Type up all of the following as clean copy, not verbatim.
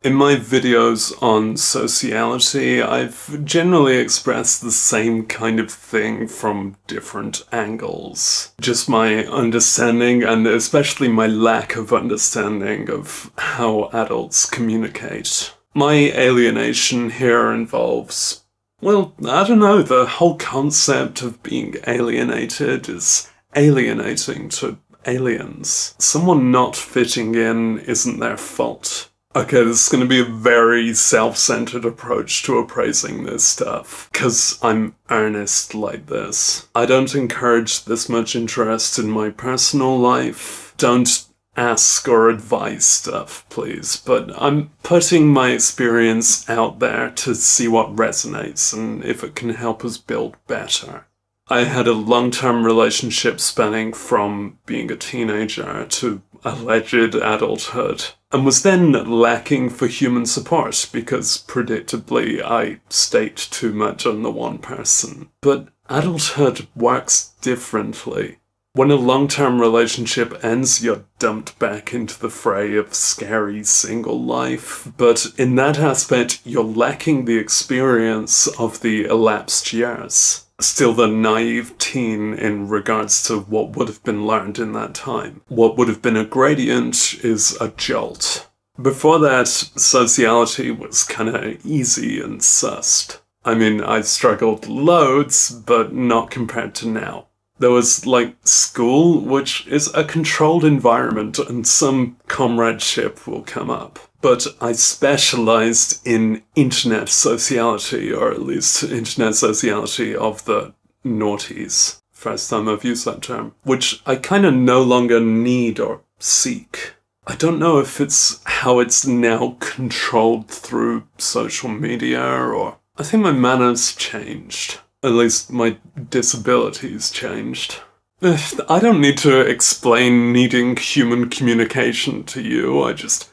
In my videos on sociality, I've generally expressed the same kind of thing from different angles. Just my understanding, and especially my lack of understanding, of how adults communicate. My alienation here involves, well, I don't know, the whole concept of being alienated is alienating to aliens. Someone not fitting in isn't their fault. Okay, this is going to be a very self-centered approach to appraising this stuff, because I'm earnest like this. I don't encourage this much interest in my personal life. Don't ask or advise stuff, please, but I'm putting my experience out there to see what resonates and if it can help us build better. I had a long-term relationship spanning from being a teenager to alleged adulthood, and was then lacking for human support because, predictably, I staked too much on the one person. But adulthood works differently. When a long-term relationship ends, you're dumped back into the fray of scary single life, but in that aspect, you're lacking the experience of the elapsed years. Still the naive teen in regards to what would have been learned in that time. What would have been a gradient is a jolt. Before that, sociality was kinda easy and sussed. I mean, I struggled loads, but not compared to now. There was, school, which is a controlled environment and some comradeship will come up. But I specialized in internet sociality, or at least internet sociality of the noughties. First time I've used that term. Which I kinda no longer need or seek. I don't know if it's how it's now controlled through social media, or I think my manners changed. At least my disabilities changed. I don't need to explain needing human communication to you, I just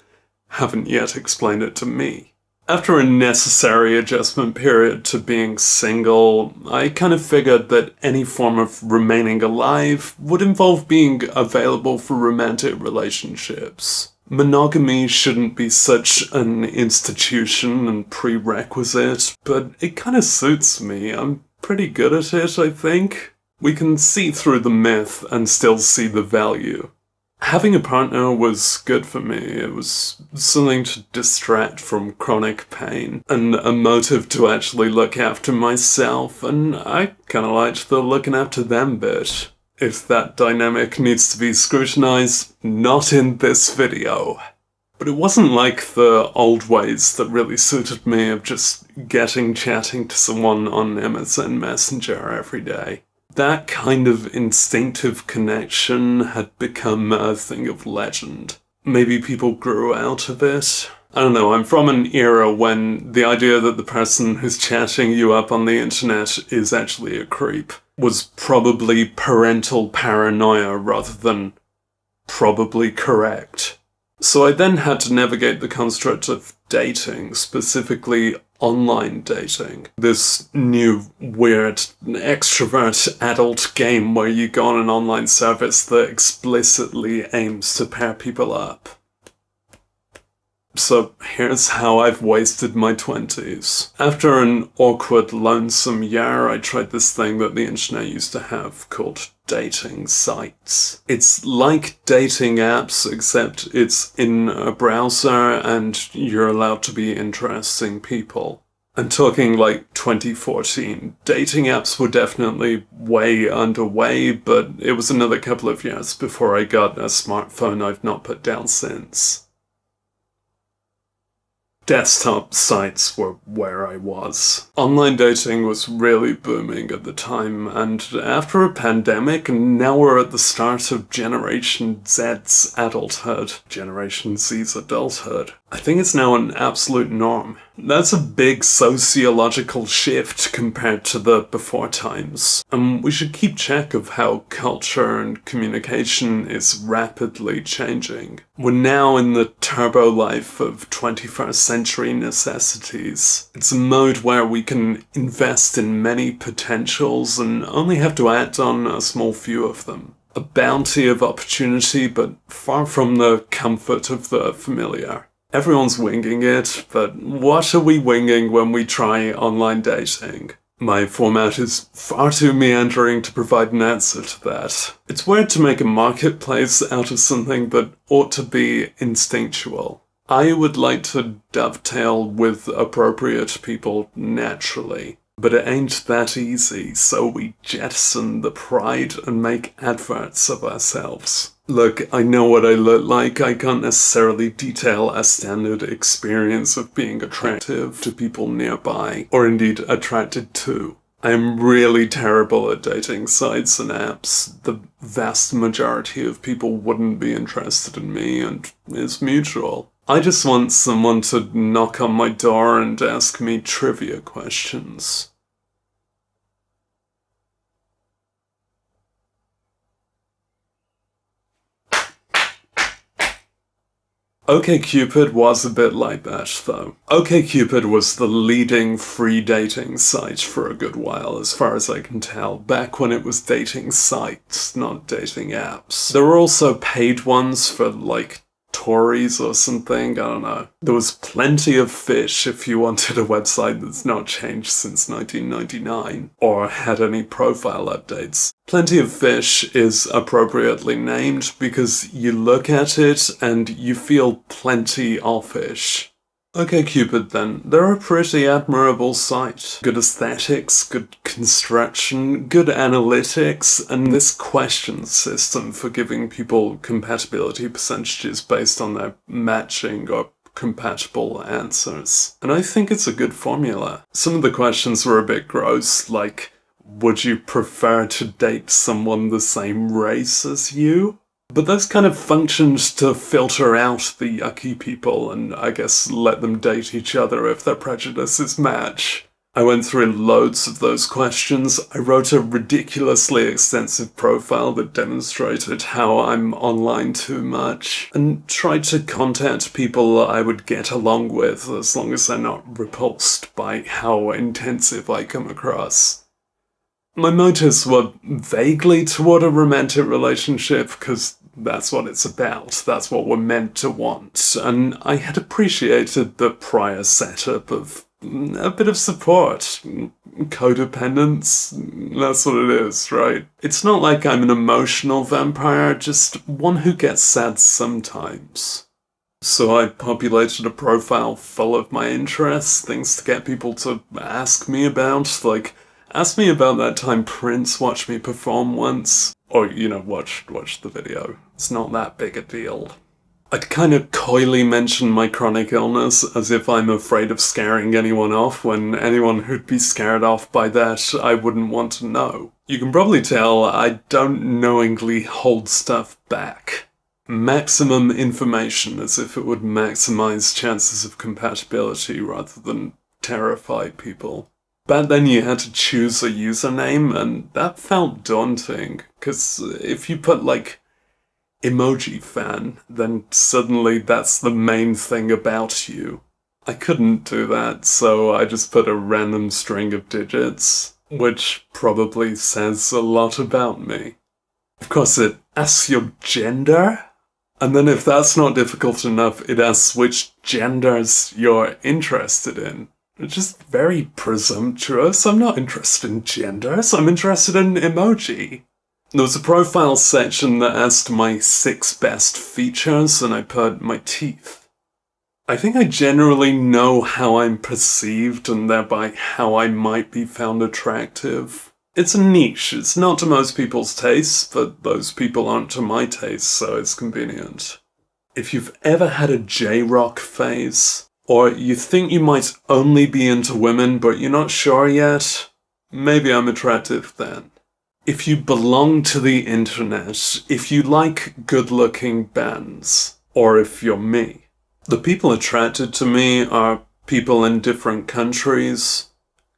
haven't yet explained it to me. After a necessary adjustment period to being single, I kind of figured that any form of remaining alive would involve being available for romantic relationships. Monogamy shouldn't be such an institution and prerequisite, but it kind of suits me. I'm pretty good at it, I think. We can see through the myth and still see the value. Having a partner was good for me. It was something to distract from chronic pain, and a motive to actually look after myself, and I kinda liked the looking after them bit. If that dynamic needs to be scrutinized, not in this video. But it wasn't like the old ways that really suited me of just chatting to someone on MSN Messenger every day. That kind of instinctive connection had become a thing of legend. Maybe people grew out of it. I don't know, I'm from an era when the idea that the person who's chatting you up on the internet is actually a creep was probably parental paranoia rather than probably correct. So I then had to navigate the construct of dating, specifically online dating. This new, weird, extrovert adult game where you go on an online service that explicitly aims to pair people up. So here's how I've wasted my 20s. After an awkward, lonesome year, I tried this thing that the internet used to have called dating sites. It's like dating apps, except it's in a browser and you're allowed to be interesting people. I'm talking 2014. Dating apps were definitely way underway, but it was another couple of years before I got a smartphone I've not put down since. Desktop sites were where I was. Online dating was really booming at the time, and after a pandemic, now we're at the start of Generation Z's adulthood. Generation Z's adulthood. I think it's now an absolute norm. That's a big sociological shift compared to the before times. And we should keep track of how culture and communication is rapidly changing. We're now in the turbo life of 21st century necessities. It's a mode where we can invest in many potentials and only have to act on a small few of them. A bounty of opportunity, but far from the comfort of the familiar. Everyone's winging it, but what are we winging when we try online dating? My format is far too meandering to provide an answer to that. It's weird to make a marketplace out of something that ought to be instinctual. I would like to dovetail with appropriate people naturally, but it ain't that easy, so we jettison the pride and make adverts of ourselves. Look, I know what I look like. I can't necessarily detail a standard experience of being attractive to people nearby, or indeed attracted to. I am really terrible at dating sites and apps. The vast majority of people wouldn't be interested in me, and it's mutual. I just want someone to knock on my door and ask me trivia questions. OkCupid was a bit like that, though. OkCupid was the leading free dating site for a good while, as far as I can tell, back when it was dating sites, not dating apps. There were also paid ones for, like, Tories or something, I don't know. There was Plenty of Fish if you wanted a website that's not changed since 1999, or had any profile updates. Plenty of Fish is appropriately named because you look at it and you feel plenty of fish. OkCupid then, they're a pretty admirable site. Good aesthetics, good construction, good analytics, and this question system for giving people compatibility percentages based on their matching or compatible answers. And I think it's a good formula. Some of the questions were a bit gross, like, would you prefer to date someone the same race as you? But those kind of functioned to filter out the yucky people and I guess let them date each other if their prejudices match. I went through loads of those questions. I wrote a ridiculously extensive profile that demonstrated how I'm online too much, and tried to contact people I would get along with as long as they're not repulsed by how intensive I come across. My motives were vaguely toward a romantic relationship, because that's what it's about, that's what we're meant to want, and I had appreciated the prior setup of a bit of support, codependence, that's what it is, right? It's not like I'm an emotional vampire, just one who gets sad sometimes. So I populated a profile full of my interests, things to get people to ask me about, like, ask me about that time Prince watched me perform once. Or, you know, watch the video. It's not that big a deal. I'd kind of coyly mention my chronic illness as if I'm afraid of scaring anyone off, when anyone who'd be scared off by that I wouldn't want to know. You can probably tell I don't knowingly hold stuff back. Maximum information, as if it would maximize chances of compatibility rather than terrify people. Back then you had to choose a username, and that felt daunting, because if you put, like, emoji fan, then suddenly that's the main thing about you. I couldn't do that, so I just put a random string of digits, which probably says a lot about me. Of course, it asks your gender, and then if that's not difficult enough, it asks which genders you're interested in. It's just very presumptuous. I'm not interested in genders, I'm interested in emoji. There was a profile section that asked my 6 best features, and I put my teeth. I think I generally know how I'm perceived, and thereby how I might be found attractive. It's a niche, it's not to most people's tastes, but those people aren't to my taste, so it's convenient. If you've ever had a J-rock phase, or you think you might only be into women but you're not sure yet, maybe I'm attractive then. If you belong to the internet, if you like good-looking bands, or if you're me. The people attracted to me are people in different countries,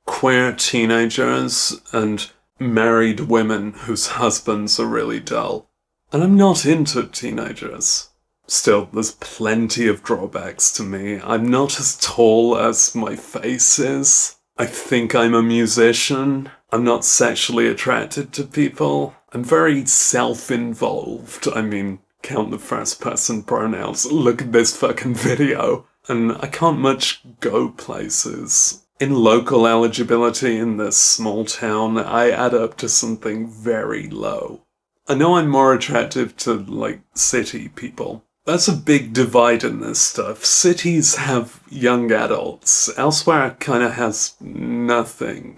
queer teenagers, and married women whose husbands are really dull. And I'm not into teenagers. Still, there's plenty of drawbacks to me. I'm not as tall as my face is. I think I'm a musician. I'm not sexually attracted to people. I'm very self-involved. I mean, count the first person pronouns. Look at this fucking video. And I can't much go places. In local eligibility in this small town, I add up to something very low. I know I'm more attractive to, like, city people. That's a big divide in this stuff. Cities have young adults. Elsewhere, it kinda has nothing.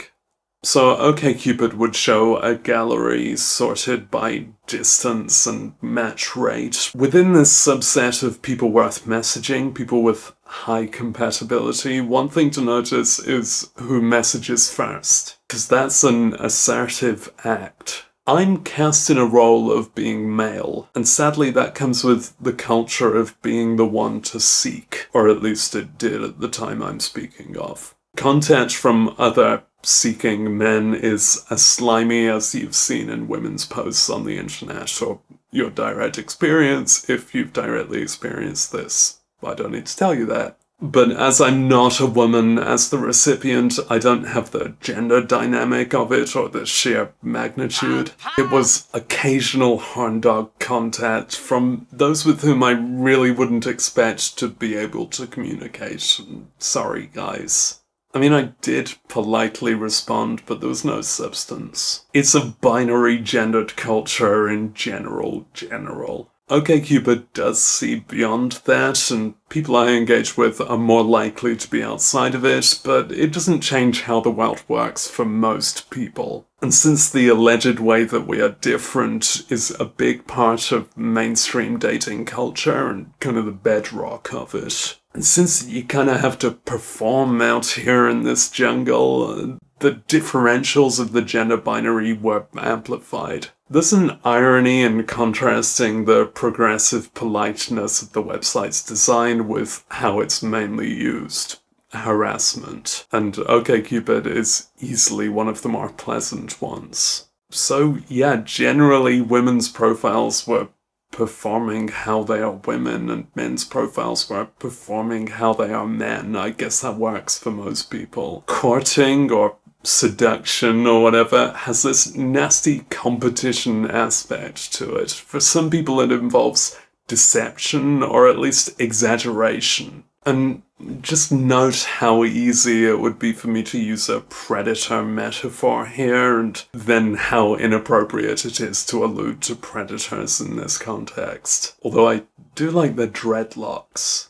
So OkCupid would show a gallery sorted by distance and match rate. Within this subset of people worth messaging, people with high compatibility, one thing to notice is who messages first, because that's an assertive act. I'm cast in a role of being male, and sadly that comes with the culture of being the one to seek, or at least it did at the time I'm speaking of. Contact from other seeking men is as slimy as you've seen in women's posts on the internet, or your direct experience if you've directly experienced this. I don't need to tell you that. But as I'm not a woman, as the recipient, I don't have the gender dynamic of it or the sheer magnitude. It was occasional horn dog contact from those with whom I really wouldn't expect to be able to communicate. Sorry, guys. I mean, I did politely respond, but there was no substance. It's a binary gendered culture in general. OkCupid does see beyond that, and people I engage with are more likely to be outside of it, but it doesn't change how the world works for most people. And since the alleged way that we are different is a big part of mainstream dating culture and kind of the bedrock of it, and since you kind of have to perform out here in this jungle, the differentials of the gender binary were amplified. There's an irony in contrasting the progressive politeness of the website's design with how it's mainly used. Harassment. And OkCupid is easily one of the more pleasant ones. So yeah, generally women's profiles were performing how they are women, and men's profiles were performing how they are men. I guess that works for most people. Courting or seduction or whatever has this nasty competition aspect to it. For some people it involves deception or at least exaggeration. And just note how easy it would be for me to use a predator metaphor here, and then how inappropriate it is to allude to predators in this context. Although I do like the dreadlocks.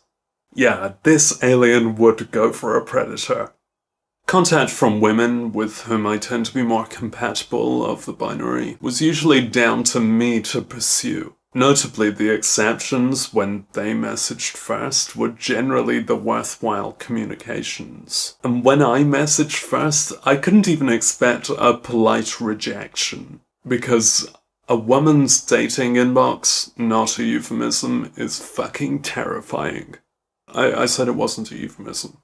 Yeah, this alien would go for a predator. Contact from women, with whom I tend to be more compatible of the binary, was usually down to me to pursue. Notably, the exceptions, when they messaged first, were generally the worthwhile communications. And when I messaged first, I couldn't even expect a polite rejection. Because a woman's dating inbox, not a euphemism, is fucking terrifying. I said it wasn't a euphemism.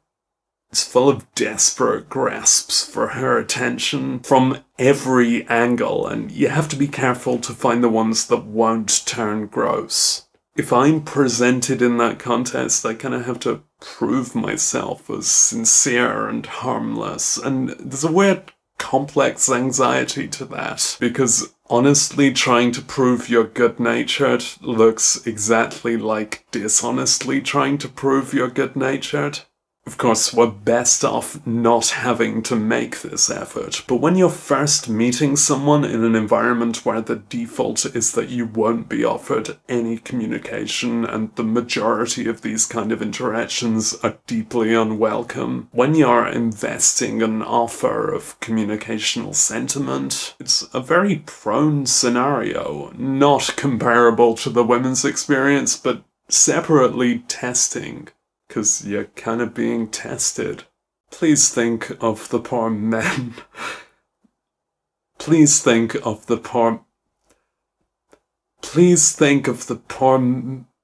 It's full of desperate grasps for her attention from every angle, and you have to be careful to find the ones that won't turn gross. If I'm presented in that context, I kind of have to prove myself as sincere and harmless, and there's a weird complex anxiety to that, because honestly trying to prove you're good-natured looks exactly like dishonestly trying to prove you're good-natured. Of course, we're best off not having to make this effort, but when you're first meeting someone in an environment where the default is that you won't be offered any communication, and the majority of these kind of interactions are deeply unwelcome, when you're investing an offer of communicational sentiment, it's a very prone scenario, not comparable to the women's experience, but separately testing. Because you're kind of being tested. Please think of the poor men. Please think of the poor...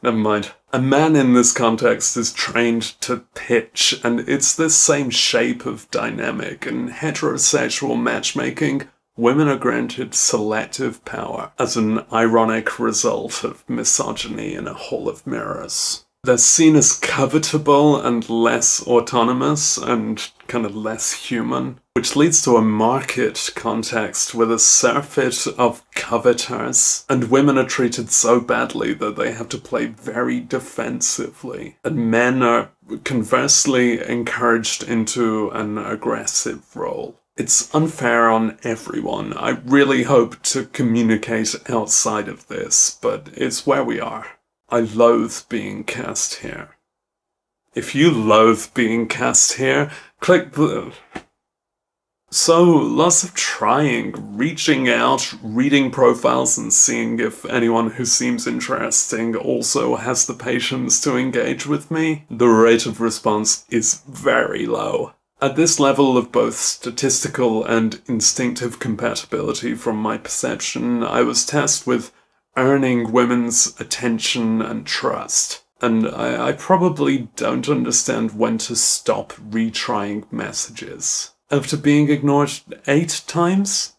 Never mind. A man in this context is trained to pitch, and it's this same shape of dynamic. In heterosexual matchmaking, women are granted selective power as an ironic result of misogyny in a hall of mirrors. They're seen as covetable and less autonomous and kind of less human, which leads to a market context with a surfeit of coveters, and women are treated so badly that they have to play very defensively, and men are conversely encouraged into an aggressive role. It's unfair on everyone. I really hope to communicate outside of this, but it's where we are. I loathe being cast here. If you loathe being cast here, click the... So, lots of trying, reaching out, reading profiles and seeing if anyone who seems interesting also has the patience to engage with me. The rate of response is very low. At this level of both statistical and instinctive compatibility from my perception, I was tasked with earning women's attention and trust. And I probably don't understand when to stop retrying messages. After being ignored 8 times?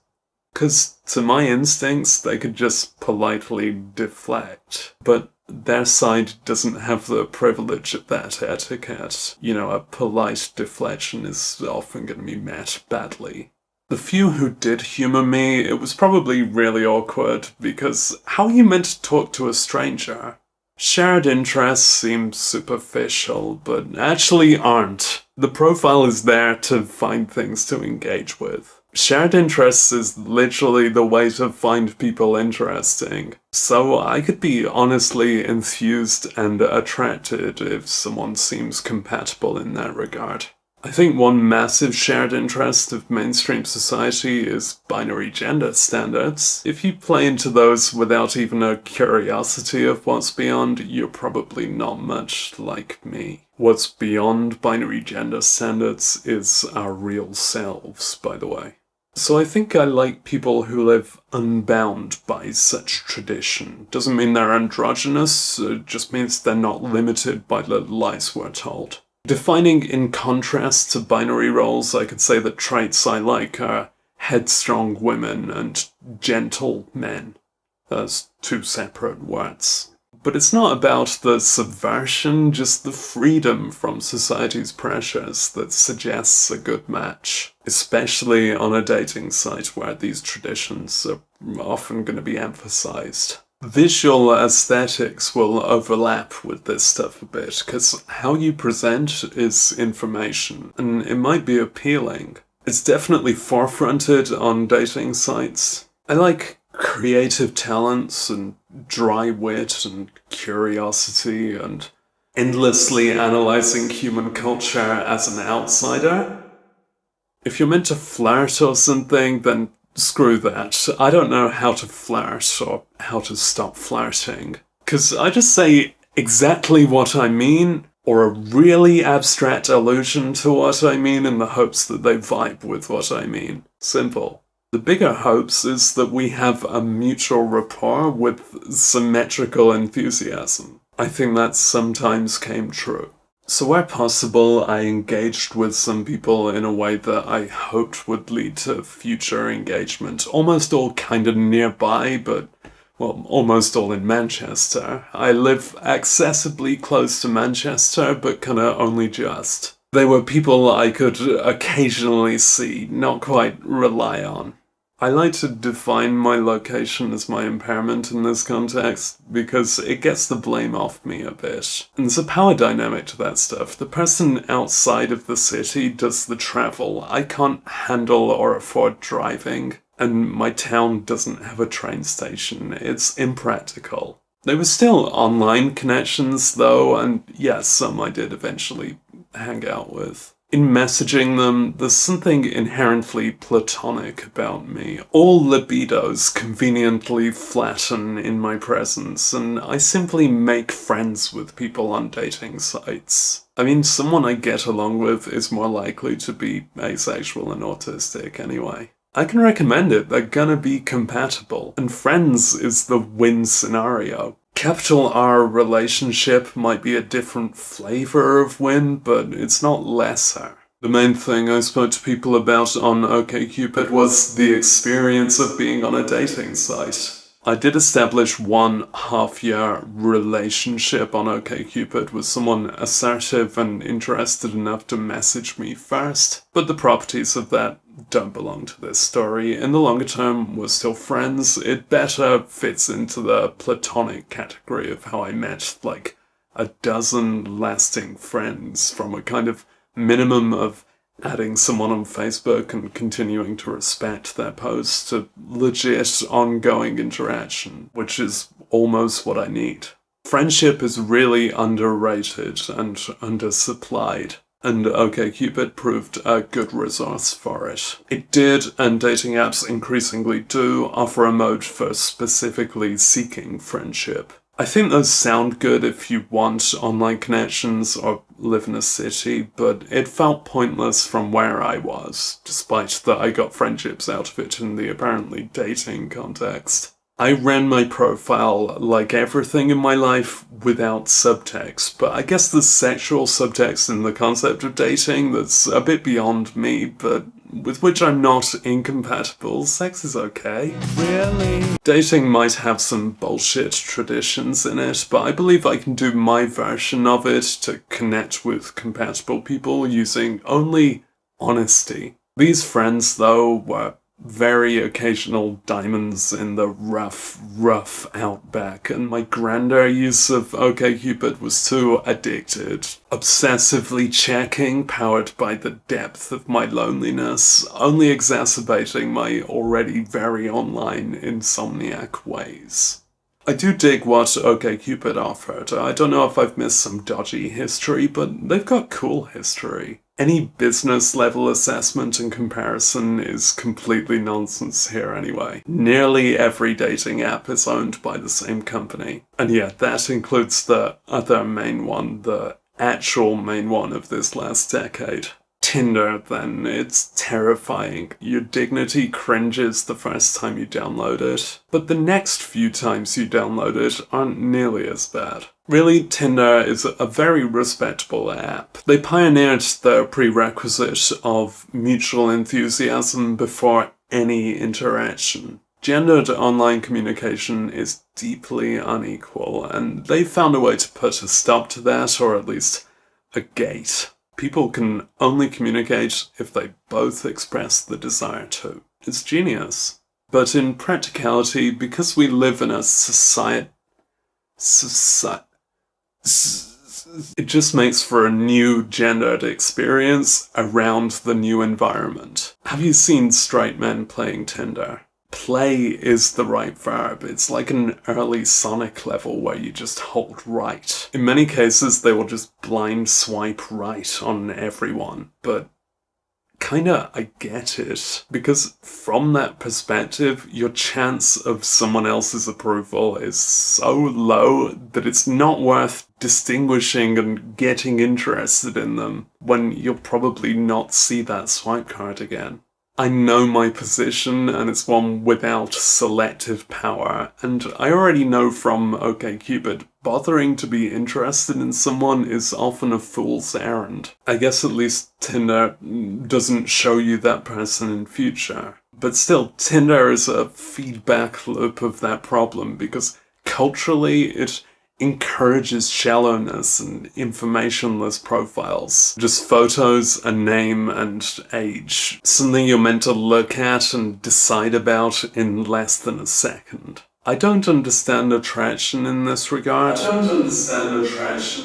Because to my instincts, they could just politely deflect. But their side doesn't have the privilege of that etiquette. You know, a polite deflection is often going to be met badly. The few who did humour me, it was probably really awkward, because how are you meant to talk to a stranger? Shared interests seem superficial, but actually aren't. The profile is there to find things to engage with. Shared interests is literally the way to find people interesting. So I could be honestly enthused and attracted if someone seems compatible in that regard. I think one massive shared interest of mainstream society is binary gender standards. If you play into those without even a curiosity of what's beyond, you're probably not much like me. What's beyond binary gender standards is our real selves, by the way. So I think I like people who live unbound by such tradition. Doesn't mean they're androgynous, it just means they're not limited by the lies we're told. Defining in contrast to binary roles, I could say that traits I like are headstrong women and gentle men. That's 2 separate words. But it's not about the subversion, just the freedom from society's pressures that suggests a good match. Especially on a dating site where these traditions are often going to be emphasized. Visual aesthetics will overlap with this stuff a bit, because how you present is information, and it might be appealing. It's definitely forefronted on dating sites. I like creative talents and dry wit and curiosity and endlessly analysing human culture as an outsider. If you're meant to flirt or something, then screw that. I don't know how to flirt or how to stop flirting. Because I just say exactly what I mean, or a really abstract allusion to what I mean in the hopes that they vibe with what I mean. Simple. The bigger hopes is that we have a mutual rapport with symmetrical enthusiasm. I think that sometimes came true. So where possible, I engaged with some people in a way that I hoped would lead to future engagement. Almost all kind of nearby, but, well, almost all in Manchester. I live accessibly close to Manchester, but kinda only just. They were people I could occasionally see, not quite rely on. I like to define my location as my impairment in this context, because it gets the blame off me a bit. And there's a power dynamic to that stuff. The person outside of the city does the travel. I can't handle or afford driving, and my town doesn't have a train station. It's impractical. There were still online connections though, and yes, some I did eventually hang out with. In messaging them, there's something inherently platonic about me. All libidos conveniently flatten in my presence, and I simply make friends with people on dating sites. I mean, someone I get along with is more likely to be asexual and autistic anyway. I can recommend it, they're gonna be compatible, and friends is the win scenario. Capital R relationship might be a different flavour of win, but it's not lesser. The main thing I spoke to people about on OkCupid was the experience of being on a dating site. I did establish one half-year relationship on OkCupid with someone assertive and interested enough to message me first, but the properties of that don't belong to this story. In the longer term, we're still friends. It better fits into the platonic category of how I met, like, a dozen lasting friends from a kind of minimum of adding someone on Facebook and continuing to respect their posts to legit ongoing interaction, which is almost what I need. Friendship is really underrated and undersupplied, and OkCupid proved a good resource for it. It did, and dating apps increasingly do, offer a mode for specifically seeking friendship. I think those sound good if you want online connections or live in a city, but it felt pointless from where I was, despite that I got friendships out of it in the apparently dating context. I ran my profile, like everything in my life, without subtext, but I guess there's sexual subtext in the concept of dating that's a bit beyond me, but with which I'm not incompatible. Sex is okay. Really? Dating might have some bullshit traditions in it, but I believe I can do my version of it to connect with compatible people using only honesty. These friends, though, were very occasional diamonds in the rough outback, and my grander use of OkCupid was too addicted. Obsessively checking, powered by the depth of my loneliness, only exacerbating my already very online insomniac ways. I do dig what OkCupid offered. I don't know if I've missed some dodgy history, but they've got cool history. Any business level assessment and comparison is completely nonsense here anyway. Nearly every dating app is owned by the same company. And yeah, that includes the other main one, the actual main one of this last decade. Tinder, then, it's terrifying. Your dignity cringes the first time you download it, but the next few times you download it aren't nearly as bad. Really, Tinder is a very respectable app. They pioneered the prerequisite of mutual enthusiasm before any interaction. Gendered online communication is deeply unequal, and they found a way to put a stop to that, or at least a gate. People can only communicate if they both express the desire to. It's genius. But in practicality, because we live in a society, it just makes for a new gendered experience around the new environment. Have you seen straight men playing Tinder? Play is the right verb. It's like an early Sonic level where you just hold right. In many cases, they will just blind swipe right on everyone, but kinda I get it, because from that perspective, your chance of someone else's approval is so low that it's not worth distinguishing and getting interested in them when you'll probably not see that swipe card again. I know my position, and it's one without selective power, and I already know from OkCupid, bothering to be interested in someone is often a fool's errand. I guess at least Tinder doesn't show you that person in future. But still, Tinder is a feedback loop of that problem, because culturally it encourages shallowness and informationless profiles. Just photos, a name, and age. Something you're meant to look at and decide about in less than a second. I don't understand attraction in this regard.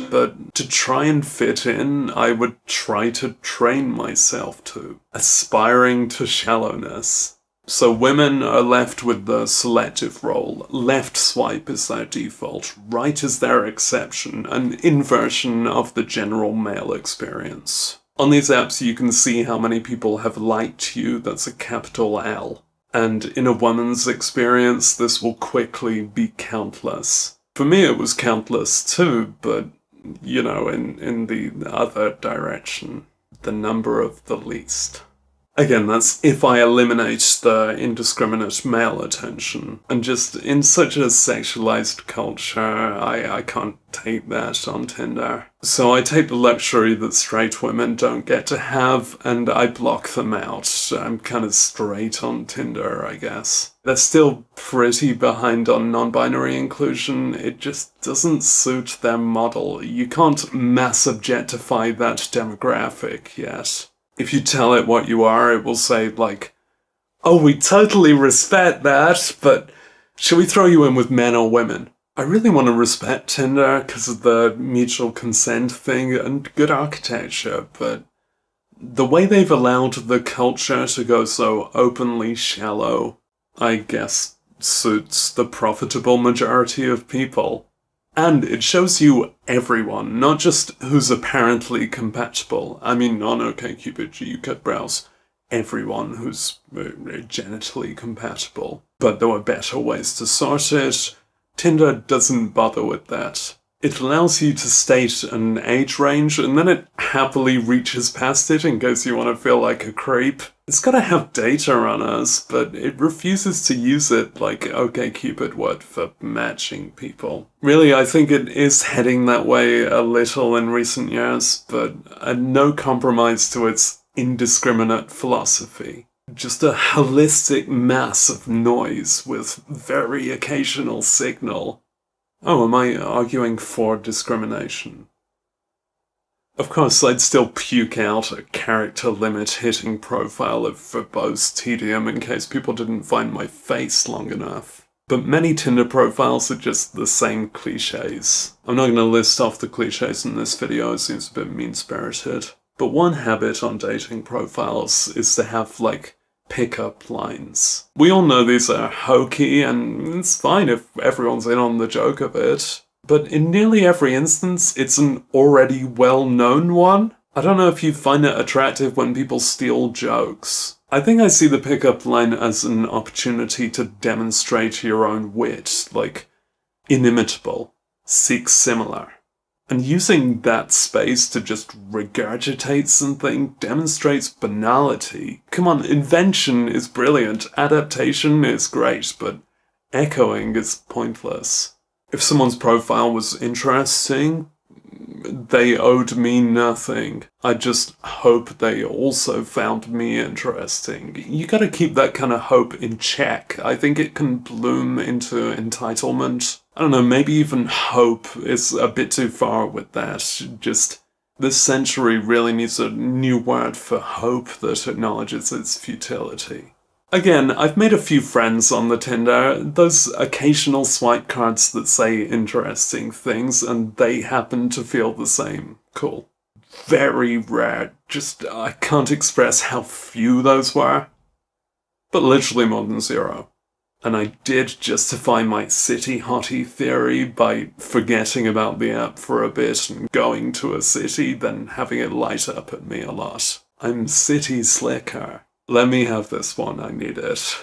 But to try and fit in, I would try to train myself to. Aspiring to shallowness. So women are left with the selective role. Left swipe is their default, right is their exception, an inversion of the general male experience. On these apps you can see how many people have liked you, that's a capital L. And in a woman's experience, this will quickly be countless. For me it was countless too, but, you know, in the other direction. The number of the least. Again, that's if I eliminate the indiscriminate male attention. And just in such a sexualized culture, I can't take that on Tinder. So I take the luxury that straight women don't get to have, and I block them out. I'm kind of straight on Tinder, I guess. They're still pretty behind on non-binary inclusion. It just doesn't suit their model. You can't mass objectify that demographic yet. If you tell it what you are, it will say, like, oh, we totally respect that, but should we throw you in with men or women? I really want to respect Tinder because of the mutual consent thing and good architecture, but the way they've allowed the culture to go so openly shallow, I guess, suits the profitable majority of people. And it shows you everyone, not just who's apparently compatible. I mean, on OkCupid, you could browse everyone who's genitally compatible. But there are better ways to sort it. Tinder doesn't bother with that. It allows you to state an age range, and then it happily reaches past it in case you want to feel like a creep. It's gotta have data on us, but it refuses to use it like OkCupid would for matching people. Really, I think it is heading that way a little in recent years, but no compromise to its indiscriminate philosophy. Just a holistic mass of noise with very occasional signal. Oh, am I arguing for discrimination? Of course, I'd still puke out a character limit hitting profile of verbose tedium in case people didn't find my face long enough. But many Tinder profiles are just the same cliches. I'm not going to list off the cliches in this video, it seems a bit mean-spirited. But one habit on dating profiles is to have, like, pickup lines. We all know these are hokey, and it's fine if everyone's in on the joke of it. But in nearly every instance, it's an already well-known one. I don't know if you find it attractive when people steal jokes. I think I see the pickup line as an opportunity to demonstrate your own wit, like inimitable, seek similar. And using that space to just regurgitate something demonstrates banality. Come on, invention is brilliant, adaptation is great, but echoing is pointless. If someone's profile was interesting, they owed me nothing. I just hope they also found me interesting. You gotta keep that kind of hope in check. I think it can bloom into entitlement. I don't know, maybe even hope is a bit too far with that. Just, this century really needs a new word for hope that acknowledges its futility. Again, I've made a few friends on the Tinder, those occasional swipe cards that say interesting things and they happen to feel the same. Cool. Very rare, just I can't express how few those were. But literally more than zero. And I did justify my city hottie theory by forgetting about the app for a bit and going to a city, then having it light up at me a lot. I'm city slicker. Let me have this one, I need it.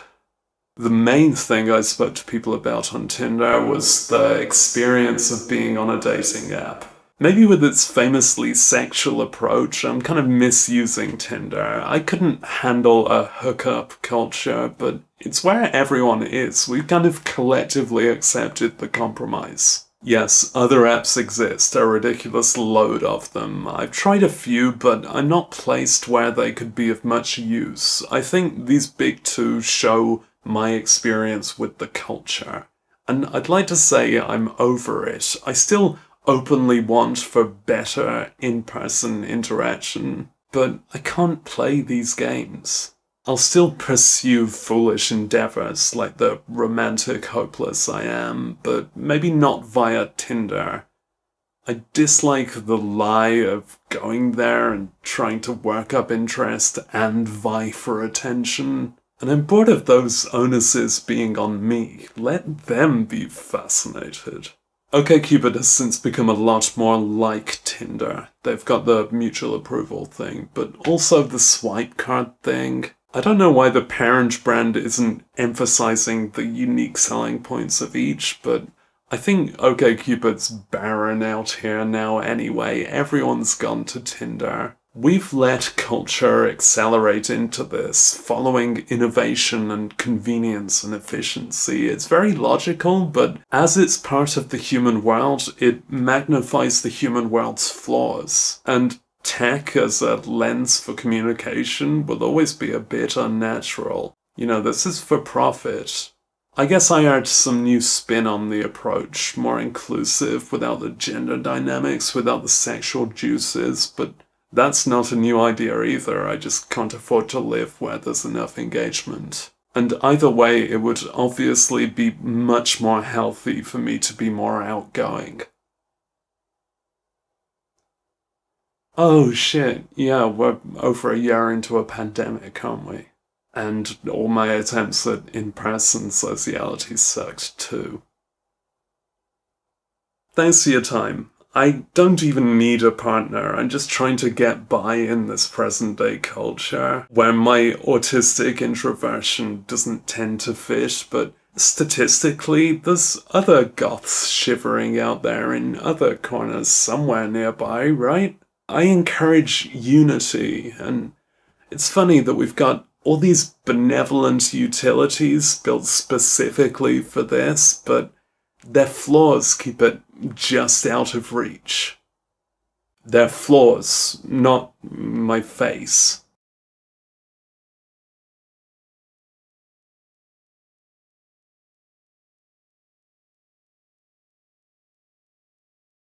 The main thing I spoke to people about on Tinder was the experience of being on a dating app. Maybe with its famously sexual approach, I'm kind of misusing Tinder. I couldn't handle a hookup culture, but it's where everyone is. We've kind of collectively accepted the compromise. Yes, other apps exist, a ridiculous load of them. I've tried a few, but I'm not placed where they could be of much use. I think these big two show my experience with the culture. And I'd like to say I'm over it. I still openly want for better in-person interaction, but I can't play these games. I'll still pursue foolish endeavors like the romantic hopeless I am, but maybe not via Tinder. I dislike the lie of going there and trying to work up interest and vie for attention. And I'm bored of those onuses being on me. Let them be fascinated. OkCupid has since become a lot more like Tinder. They've got the mutual approval thing, but also the swipe card thing. I don't know why the parent brand isn't emphasizing the unique selling points of each, but I think OkCupid's barren out here now anyway. Everyone's gone to Tinder. We've let culture accelerate into this, following innovation and convenience and efficiency. It's very logical, but as it's part of the human world, it magnifies the human world's flaws. And tech as a lens for communication will always be a bit unnatural. You know, this is for profit. I guess I add some new spin on the approach, more inclusive, without the gender dynamics, without the sexual juices, but That's not a new idea either, I just can't afford to live where there's enough engagement. And either way, it would obviously be much more healthy for me to be more outgoing. Oh shit, yeah, we're over a year into a pandemic, aren't we? And all my attempts at in-person sociality sucked too. Thanks for your time. I don't even need a partner. I'm just trying to get by in this present day culture where my autistic introversion doesn't tend to fit, but statistically, there's other goths shivering out there in other corners somewhere nearby, right? I encourage unity, and it's funny that we've got all these benevolent utilities built specifically for this, but their flaws keep it just out of reach. Their flaws, not my face.